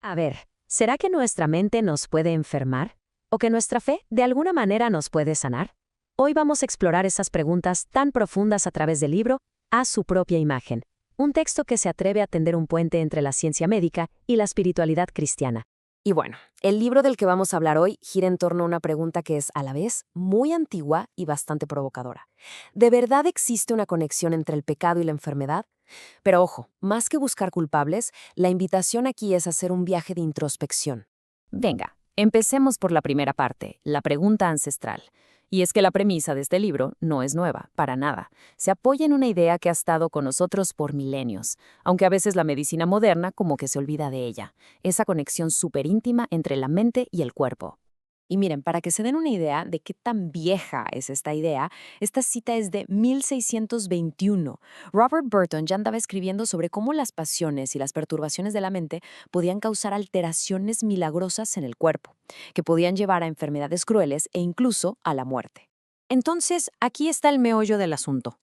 A ver, ¿será que nuestra mente nos puede enfermar? ¿O que nuestra fe de alguna manera nos puede sanar? Hoy vamos a explorar esas preguntas tan profundas a través del libro A su propia imagen, un texto que se atreve a tender un puente entre la ciencia médica y la espiritualidad cristiana. Y bueno, el libro del que vamos a hablar hoy gira en torno a una pregunta que es a la vez muy antigua y bastante provocadora. ¿De verdad existe una conexión entre el pecado y la enfermedad? Pero ojo, más que buscar culpables, la invitación aquí es hacer un viaje de introspección. Venga, empecemos por la primera parte, la pregunta ancestral. Y es que la premisa de este libro no es nueva, para nada. Se apoya en una idea que ha estado con nosotros por milenios, aunque a veces la medicina moderna como que se olvida de ella, esa conexión súper íntima entre la mente y el cuerpo. Y miren, para que se den una idea de qué tan vieja es esta idea, esta cita es de 1621. Robert Burton ya andaba escribiendo sobre cómo las pasiones y las perturbaciones de la mente podían causar alteraciones milagrosas en el cuerpo, que podían llevar a enfermedades crueles e incluso a la muerte. Entonces, aquí está el meollo del asunto.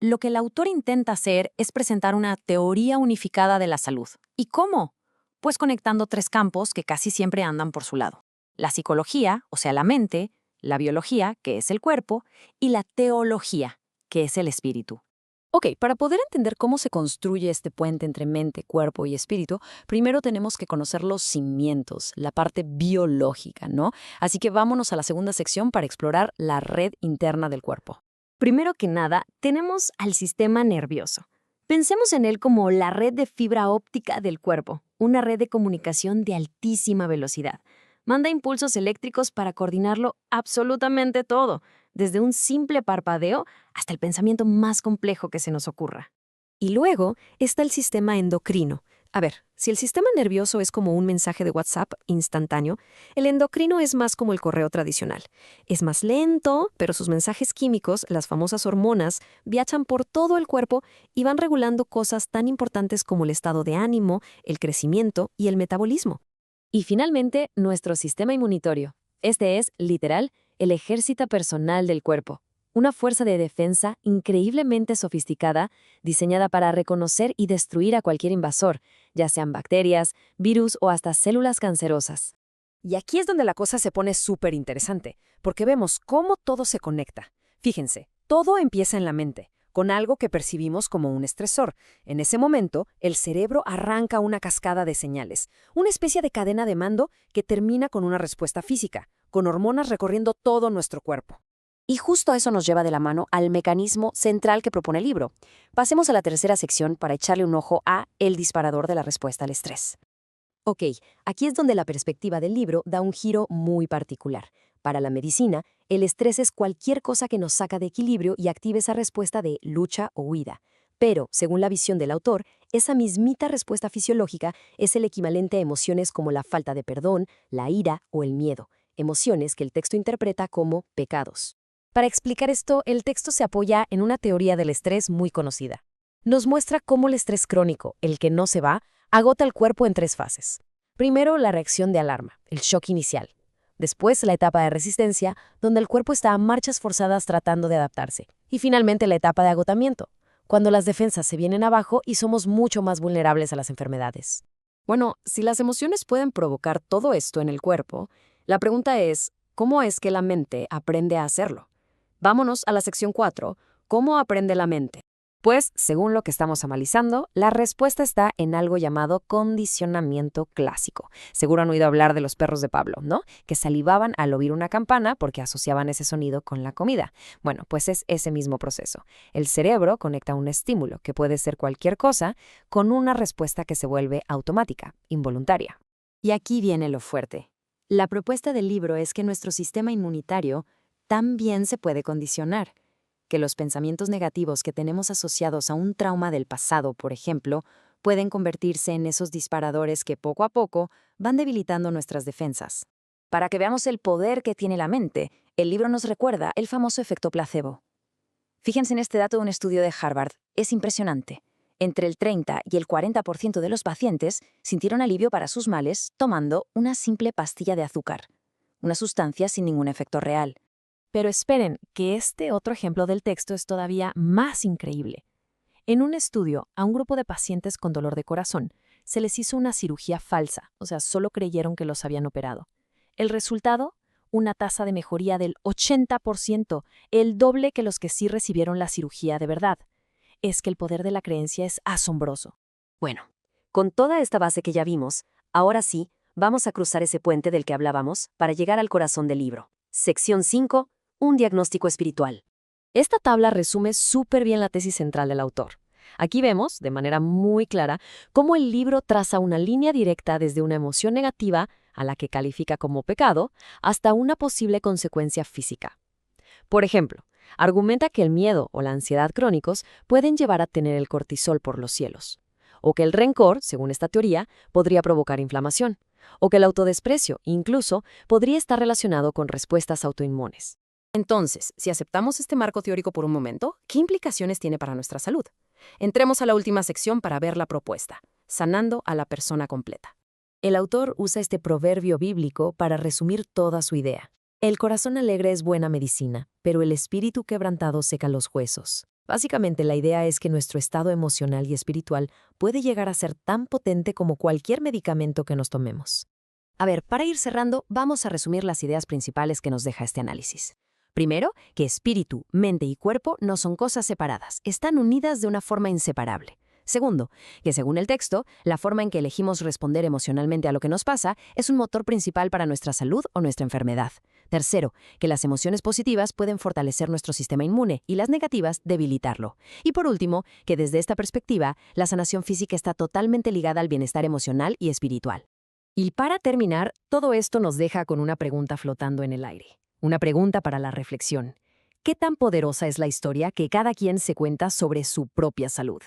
Lo que el autor intenta hacer es presentar una teoría unificada de la salud. ¿Y cómo? Pues conectando tres campos que casi siempre andan por su lado. La psicología, o sea, la mente, la biología, que es el cuerpo, y la teología, que es el espíritu. Ok, para poder entender cómo se construye este puente entre mente, cuerpo y espíritu, primero tenemos que conocer los cimientos, la parte biológica, ¿no? Así que vámonos a la segunda sección para explorar la red interna del cuerpo. Primero que nada, tenemos al sistema nervioso. Pensemos en él como la red de fibra óptica del cuerpo, una red de comunicación de altísima velocidad. Manda impulsos eléctricos para coordinarlo absolutamente todo, desde un simple parpadeo hasta el pensamiento más complejo que se nos ocurra. Y luego está el sistema endocrino. A ver, si el sistema nervioso es como un mensaje de WhatsApp instantáneo, el endocrino es más como el correo tradicional. Es más lento, pero sus mensajes químicos, las famosas hormonas, viajan por todo el cuerpo y van regulando cosas tan importantes como el estado de ánimo, el crecimiento y el metabolismo. Y finalmente, nuestro sistema inmunitario. Este es, literal, el ejército personal del cuerpo. Una fuerza de defensa increíblemente sofisticada, diseñada para reconocer y destruir a cualquier invasor, ya sean bacterias, virus o hasta células cancerosas. Y aquí es donde la cosa se pone súper interesante, porque vemos cómo todo se conecta. Fíjense, todo empieza en la mente, con algo que percibimos como un estresor. En ese momento, el cerebro arranca una cascada de señales, una especie de cadena de mando que termina con una respuesta física, con hormonas recorriendo todo nuestro cuerpo. Y justo eso nos lleva de la mano al mecanismo central que propone el libro. Pasemos a la tercera sección para echarle un ojo a el disparador de la respuesta al estrés. Ok, aquí es donde la perspectiva del libro da un giro muy particular. Para la medicina, el estrés es cualquier cosa que nos saca de equilibrio y active esa respuesta de lucha o huida. Pero, según la visión del autor, esa mismita respuesta fisiológica es el equivalente a emociones como la falta de perdón, la ira o el miedo, emociones que el texto interpreta como pecados. Para explicar esto, el texto se apoya en una teoría del estrés muy conocida. Nos muestra cómo el estrés crónico, el que no se va, agota el cuerpo en tres fases. Primero, la reacción de alarma, el shock inicial. Después, la etapa de resistencia, donde el cuerpo está a marchas forzadas tratando de adaptarse. Y finalmente, la etapa de agotamiento, cuando las defensas se vienen abajo y somos mucho más vulnerables a las enfermedades. Bueno, si las emociones pueden provocar todo esto en el cuerpo, la pregunta es, ¿cómo es que la mente aprende a hacerlo? Vámonos a la sección 4, ¿cómo aprende la mente? Pues, según lo que estamos analizando, la respuesta está en algo llamado condicionamiento clásico. Seguro han oído hablar de los perros de Pablo, ¿no? Que salivaban al oír una campana porque asociaban ese sonido con la comida. Bueno, pues es ese mismo proceso. El cerebro conecta un estímulo, que puede ser cualquier cosa, con una respuesta que se vuelve automática, involuntaria. Y aquí viene lo fuerte. La propuesta del libro es que nuestro sistema inmunitario también se puede condicionar, que los pensamientos negativos que tenemos asociados a un trauma del pasado, por ejemplo, pueden convertirse en esos disparadores que poco a poco van debilitando nuestras defensas. Para que veamos el poder que tiene la mente, el libro nos recuerda el famoso efecto placebo. Fíjense en este dato de un estudio de Harvard, es impresionante. Entre el 30 y el 40% de los pacientes sintieron alivio para sus males tomando una simple pastilla de azúcar, una sustancia sin ningún efecto real. Pero esperen, que este otro ejemplo del texto es todavía más increíble. En un estudio a un grupo de pacientes con dolor de corazón, se les hizo una cirugía falsa, o sea, solo creyeron que los habían operado. El resultado, una tasa de mejoría del 80%, el doble que los que sí recibieron la cirugía de verdad. Es que el poder de la creencia es asombroso. Bueno, con toda esta base que ya vimos, ahora sí, vamos a cruzar ese puente del que hablábamos para llegar al corazón del libro. Sección 5. Un diagnóstico espiritual. Esta tabla resume súper bien la tesis central del autor. Aquí vemos, de manera muy clara, cómo el libro traza una línea directa desde una emoción negativa, a la que califica como pecado, hasta una posible consecuencia física. Por ejemplo, argumenta que el miedo o la ansiedad crónicos pueden llevar a tener el cortisol por los cielos, o que el rencor, según esta teoría, podría provocar inflamación, o que el autodesprecio, incluso, podría estar relacionado con respuestas autoinmunes. Entonces, si aceptamos este marco teórico por un momento, ¿qué implicaciones tiene para nuestra salud? Entremos a la última sección para ver la propuesta, sanando a la persona completa. El autor usa este proverbio bíblico para resumir toda su idea. El corazón alegre es buena medicina, pero el espíritu quebrantado seca los huesos. Básicamente, la idea es que nuestro estado emocional y espiritual puede llegar a ser tan potente como cualquier medicamento que nos tomemos. A ver, para ir cerrando, vamos a resumir las ideas principales que nos deja este análisis. Primero, que espíritu, mente y cuerpo no son cosas separadas, están unidas de una forma inseparable. Segundo, que según el texto, la forma en que elegimos responder emocionalmente a lo que nos pasa es un motor principal para nuestra salud o nuestra enfermedad. Tercero, que las emociones positivas pueden fortalecer nuestro sistema inmune y las negativas debilitarlo. Y por último, que desde esta perspectiva, la sanación física está totalmente ligada al bienestar emocional y espiritual. Y para terminar, todo esto nos deja con una pregunta flotando en el aire. Una pregunta para la reflexión. ¿Qué tan poderosa es la historia que cada quien se cuenta sobre su propia salud?